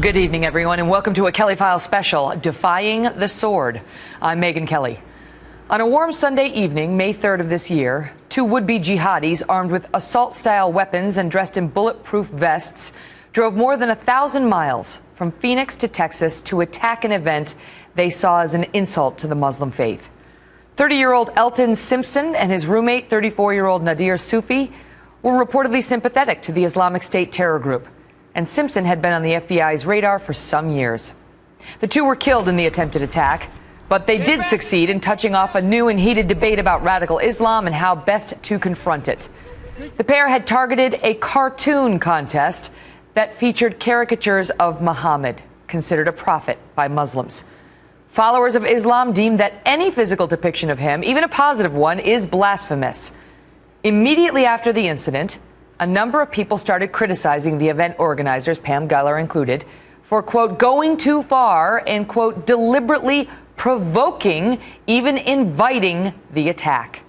Good evening, everyone, and welcome to a Kelly Files special, Defying the Sword. I'm Megyn Kelly. On a warm Sunday evening, May 3rd of this year, two would-be jihadis armed with assault-style weapons and dressed in bulletproof vests drove more than 1,000 miles from Phoenix to Texas to attack an event they saw as an insult to the Muslim faith. 30-year-old Elton Simpson and his roommate, 34-year-old Nadir Sufi, were reportedly sympathetic to the Islamic State terror group, and Simpson had been on the FBI's radar for some years. The two were killed in the attempted attack, but they did succeed in touching off a new and heated debate about radical Islam and how best to confront it. The pair had targeted a cartoon contest that featured caricatures of Muhammad, considered a prophet by Muslims. Followers of Islam deem that any physical depiction of him, even a positive one, is blasphemous. Immediately after the incident, a number of people started criticizing the event organizers, Pam Geller included, for, quote, going too far and, quote, deliberately provoking, even inviting the attack.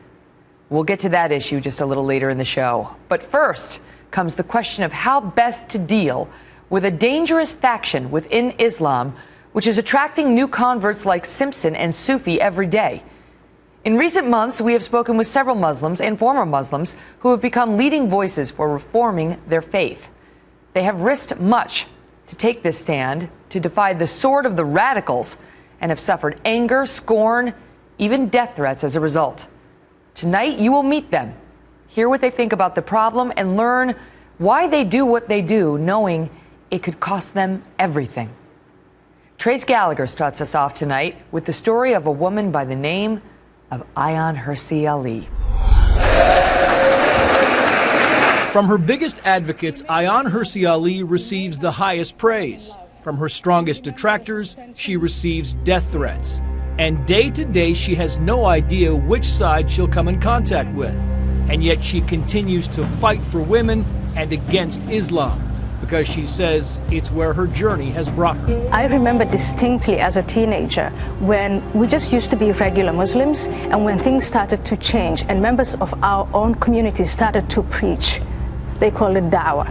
We'll get to that issue just a little later in the show. But first comes the question of how best to deal with a dangerous faction within Islam, which is attracting new converts like Simpson and Sufi every day. In recent months, we have spoken with several Muslims and former Muslims who have become leading voices for reforming their faith. They have risked much to take this stand, to defy the sword of the radicals, and have suffered anger, scorn, even death threats as a result. Tonight, you will meet them, hear what they think about the problem, and learn why they do what they do, knowing it could cost them everything. Trace Gallagher starts us off tonight with the story of a woman by the name of Ayaan Hirsi Ali. From her biggest advocates, Ayaan Hirsi Ali receives the highest praise. From her strongest detractors, she receives death threats. And day to day, she has no idea which side she'll come in contact with. And yet she continues to fight for women and against Islam, because she says it's where her journey has brought her. I remember distinctly as a teenager when we just used to be regular Muslims, and when things started to change and members of our own community started to preach. They called it da'wah.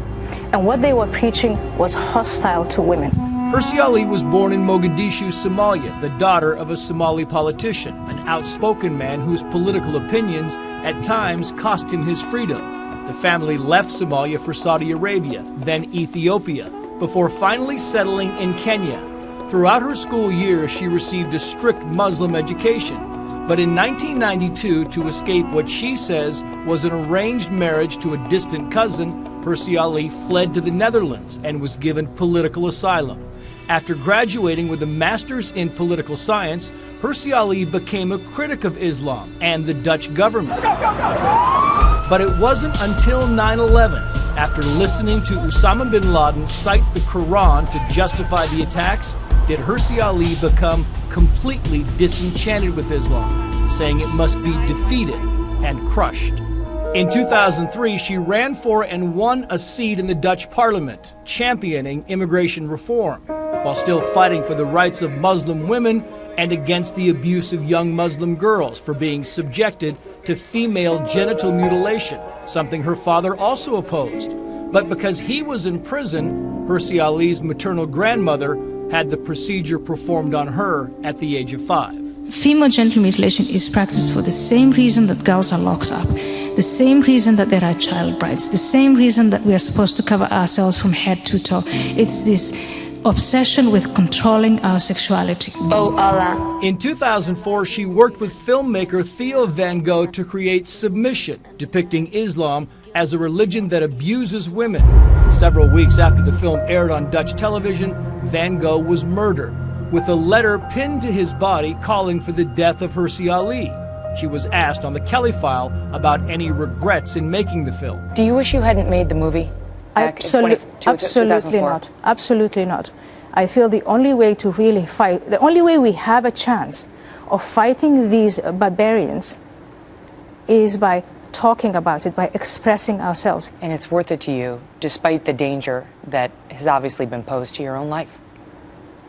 And what they were preaching was hostile to women. Hirsi Ali was born in Mogadishu, Somalia, the daughter of a Somali politician, an outspoken man whose political opinions at times cost him his freedom. The family left Somalia for Saudi Arabia, then Ethiopia, before finally settling in Kenya. Throughout her school years, she received a strict Muslim education. But in 1992, to escape what she says was an arranged marriage to a distant cousin, Hirsi Ali fled to the Netherlands and was given political asylum. After graduating with a master's in political science, Hirsi Ali became a critic of Islam and the Dutch government. But it wasn't until 9/11, after listening to Osama bin Laden cite the Quran to justify the attacks, did Hirsi Ali become completely disenchanted with Islam, saying it must be defeated and crushed. In 2003, she ran for and won a seat in the Dutch parliament, championing immigration reform, while still fighting for the rights of Muslim women and against the abuse of young Muslim girls for being subjected to female genital mutilation, something her father also opposed. But because he was in prison, Hirsi Ali's maternal grandmother had the procedure performed on her at the age of 5. Female genital mutilation is practiced for the same reason that girls are locked up, the same reason that there are child brides, the same reason that we are supposed to cover ourselves from head to toe. It's this obsession with controlling our sexuality. Oh Allah. In 2004, she worked with filmmaker Theo Van Gogh to create Submission, depicting Islam as a religion that abuses women. Several weeks after the film aired on Dutch television, Van Gogh was murdered, with a letter pinned to his body calling for the death of Hirsi Ali. She was asked on the Kelly File about any regrets in making the film. Do you wish you hadn't made the movie? Absolutely not. Absolutely not. I feel the only way to really fight, the only way we have a chance of fighting these barbarians is by talking about it, by expressing ourselves. And it's worth it to you, despite the danger that has obviously been posed to your own life.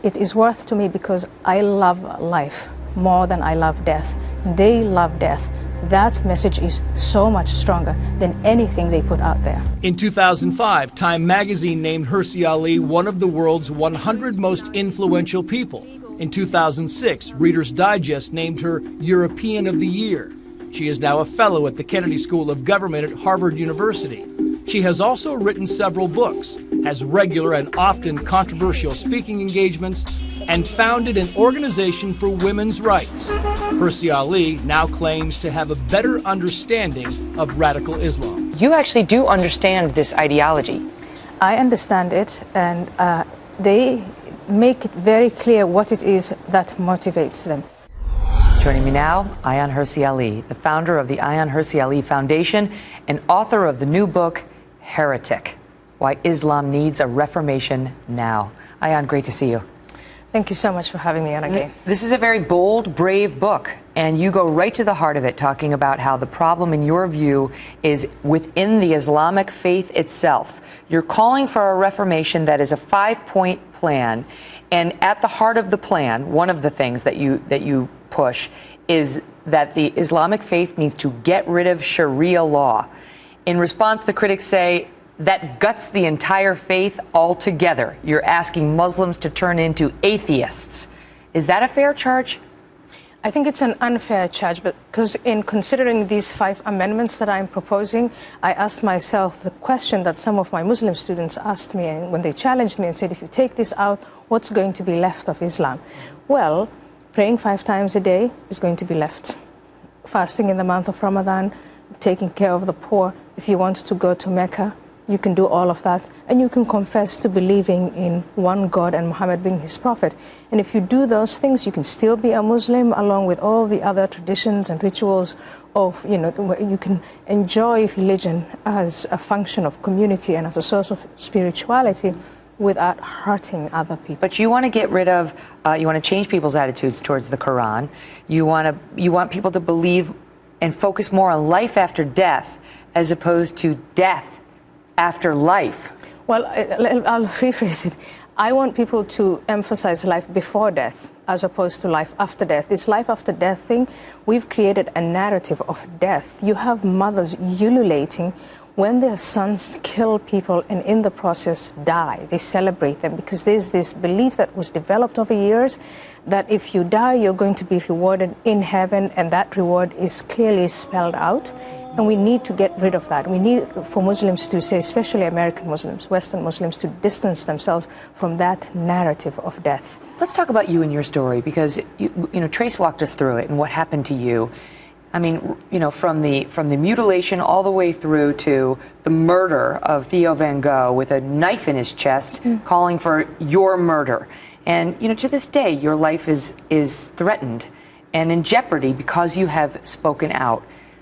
It is worth to me because I love life more than I love death. They love death. that message is so much stronger than anything they put out there. In 2005, Time magazine named Hirsi Ali one of the world's 100 most influential people. In 2006, Reader's Digest named her European of the Year. She is now a fellow at the Kennedy School of Government at Harvard University. She has also written several books, has regular and often controversial speaking engagements, and founded an organization for women's rights. Hirsi Ali now claims to have a better understanding of radical Islam. You actually do understand this ideology. I understand it, and they make it very clear what it is that motivates them. Joining me now, Ayaan Hirsi Ali, the founder of the Ayaan Hirsi Ali Foundation and author of the new book, Heretic: Why Islam Needs a Reformation Now. Ayaan, great to see you. Thank you so much for having me on again. This is a very bold, brave book, and you go right to the heart of it, talking about how the problem, in your view, is within the Islamic faith itself. You're calling for a reformation that is a 5-point plan, and at the heart of the plan, one of the things that you push is that the Islamic faith needs to get rid of Sharia law. In response, the critics say that guts the entire faith altogether. You're asking Muslims to turn into atheists. Is that a fair charge? I think it's an unfair charge, because in considering these 5 amendments that I'm proposing, I asked myself the question that some of my Muslim students asked me when they challenged me and said, if you take this out, what's going to be left of Islam? Well, praying 5 times a day is going to be left. Fasting in the month of Ramadan, taking care of the poor. If you want to go to Mecca, you can do all of that, and you can confess to believing in one God and Muhammad being his prophet. And if you do those things, you can still be a Muslim, along with all the other traditions and rituals of, you can enjoy religion as a function of community and as a source of spirituality without hurting other people. But you want to get rid of, you want to change people's attitudes towards the Quran. You want people to believe and focus more on life after death as opposed to death after life. Well, I'll rephrase it. I want people to emphasize life before death as opposed to life after death. This life after death thing, we've created a narrative of death. You have mothers ululating when their sons kill people and in the process die. They celebrate them because there's this belief that was developed over years that if you die, you're going to be rewarded in heaven, and that reward is clearly spelled out. And we need to get rid of that. We need for Muslims to say, especially American Muslims, Western Muslims, to distance themselves from that narrative of death. Let's talk about you and your story, because Trace walked us through it and what happened to you. I mean, from the mutilation all the way through to the murder of Theo Van Gogh with a knife in his chest, calling for your murder. And, to this day, your life is threatened and in jeopardy because you have spoken out.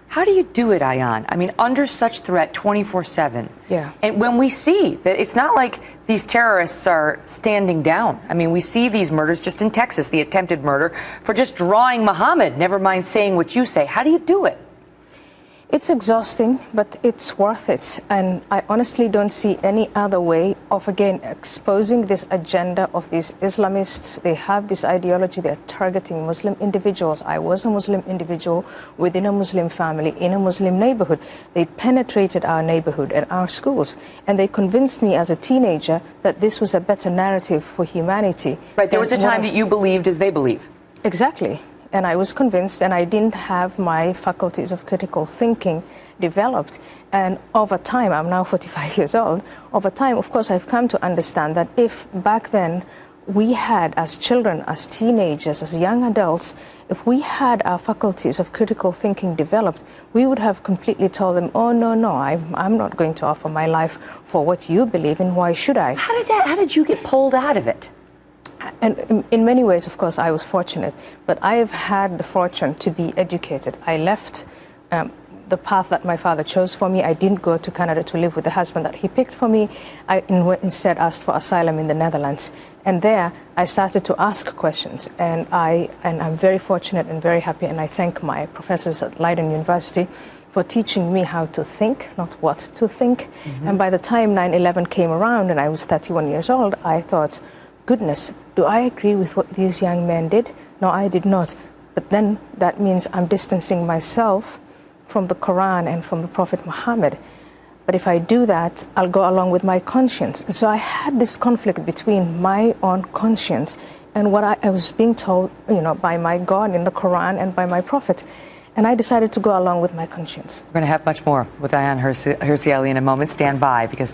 How do you do it, Ayaan? I mean, under such threat 24/7. Yeah. And when we see that it's not like these terrorists are standing down. I mean, we see these murders just in Texas, the attempted murder for just drawing Muhammad, never mind saying what you say. How do you do it? It's exhausting, but it's worth it. And I honestly don't see any other way of, again, exposing this agenda of these Islamists. They have this ideology. They're targeting Muslim individuals. I was a Muslim individual within a Muslim family in a Muslim neighborhood. They penetrated our neighborhood and our schools. And they convinced me as a teenager that this was a better narrative for humanity. Right. There was a time that you believed as they believe. Exactly. And I was convinced, and I didn't have my faculties of critical thinking developed. And over time, I'm now 45 years old, over time, of course, I've come to understand that if back then we had, as children, as teenagers, as young adults, if we had our faculties of critical thinking developed, we would have completely told them, oh, no, I'm not going to offer my life for what you believe in. Why should I? How did you get pulled out of it? And in many ways, of course, I was fortunate, but I have had the fortune to be educated. I left the path that my father chose for me. I didn't go to Canada to live with the husband that he picked for me. I instead asked for asylum in the Netherlands. And there, I started to ask questions. And I'm very fortunate and very happy, and I thank my professors at Leiden University for teaching me how to think, not what to think. And by the time 9/11 came around and I was 31 years old, I thought, goodness, do I agree with what these young men did? No, I did not. But then that means I'm distancing myself from the Quran and from the Prophet Muhammad. But if I do that, I'll go along with my conscience. And so I had this conflict between my own conscience and what I was being told, by my God in the Quran and by my Prophet. And I decided to go along with my conscience. We're going to have much more with Ayaan Hirsi Ali in a moment. Stand by, because